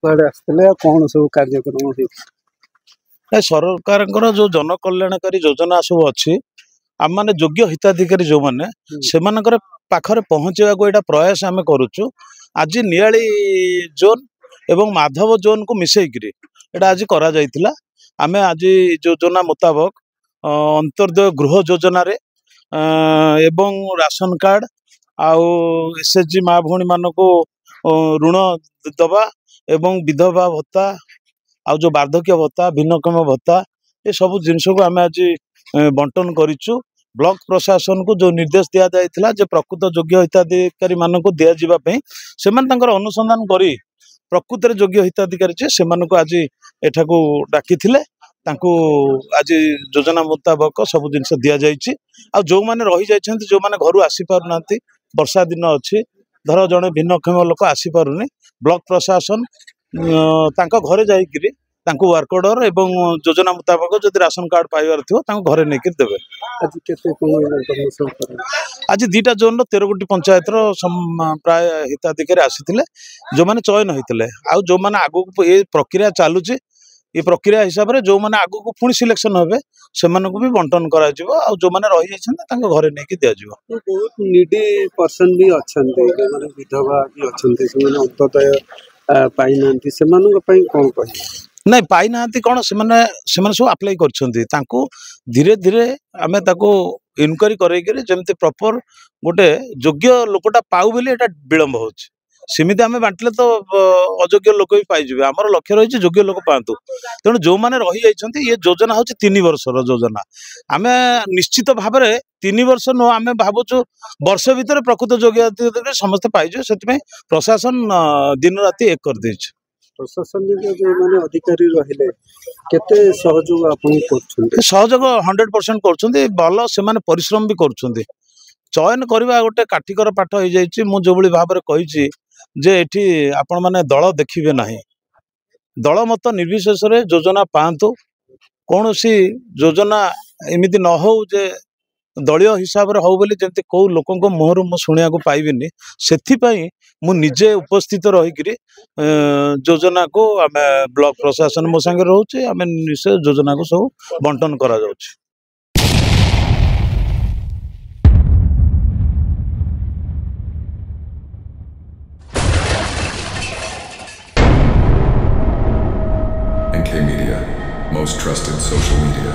कुआडे आसते कौन सब कार्यक्रम हुई सरकार जो जनकल्याणकारी योजना सब अच्छी आम मैंने योग्य हिताधिकारी जो मैंने से पाखरे पहुँचवा को यहाँ प्रयास आम करुचु। आज नियाली जोन एवं माधव जोन को मिसेकरी एटा आज करा जायतिला। आमे आज योजना मुताबक अंत्योदय गृह योजना रे एवं राशन कार्ड आउ एसएचजी माँ भौणी मान को ऋण दबा एवं विधवा भत्ता आउ जो वार्धक्य भत्ता भिन्नक्षम भत्ता ये सब जिनस को आम आज बंटन करिचु। ब्लॉक प्रशासन को जो निर्देश दिया जायतिला जे प्रकृत योग्य हिताधिकारी मान को दिया जिबा पई सेमान तांकर अनुसंधान करी प्रकृत रे योग्य हिताधिकारी जे सेमान को आज एठाकू डाकिथिले तांको आज योजना मुताबक सब जिनस दिया जायछि। आ जो माने रही जायछन्ति जो माने घरु आसी पारुनांती वर्षा दिन अछि धर जणे भिन्नक्षम लोक आसी पारुनी ब्लॉक प्रशासन तांको घरे जाईकरी तांको वर्क ऑर्डर एवं योजना मुताबक जदि राशन कार्ड पाइबार थिबो तांको घरे नेकी देबे। आज केते कोन आज 2टा जोन 13 गोटी पंचायत रो प्राय हिताधिकारी आसीथिले जो माने चयन होइतिले आ जो माने आगु ए प्रक्रिया चालुची ये प्रक्रिया हिसाब रे जो माने आगु को पुणी सिलेक्शन होबे सेमानकु भी बंटन करा जिवो आ जो माने रही जायछन तांको घरे नेकी दिया जिवो। बहुत नीडी पर्सन भी अछन्ते माने विधवा भी अछन्ते से माने अंततय पाइनांती सेमानक पई कोन कहि नहीं पाई ना कौन से सब अप्लाई कर धीरे धीरे आम इनक्वारी करमती प्रॉपर गोटे योग्य लोकटा पाऊ बोली एटा विलंब हो सेमती आम बांटले तो अयोग्य लोक भी पाइबे आमर लक्ष्य रही योग्य लोक पातु तेणु जो मैंने रही जाइए ये योजना हूँ 3 वर्षर योजना आम निश्चित भाव में 3 वर्ष नुह आम भावुँ वर्ष भितर प्रकृत योग्य समस्ते पाइजे से प्रशासन दिन राति एक कर देछ। प्रशासन जो माने अधिकारी रहिले केते सहयोग आपन करछन्ते सहयोग 100% करछन्ते भल से माने परिश्रम भी करछन्ते चयन करबा गोटे काठिकर पाठ हो जाइछि। मु जो भली भाबरे कहिछि जे एठी आपण माने दल देखिबे नाही दल मत निर्विशेष रे योजना पांतु कौन सी योजना एमिति न हो जे दलीय हिसाब रे हो बोली जेमति को लोकन को मुहर मु सुनिया को पाइबिनी सेथि पई मु निजे उपस्थित रही योजना को आम ब्लॉक प्रशासन मो संगे रोचे आम निश्चय योजना को सब बंटन करा जाउछि। NK Media, most trusted social media.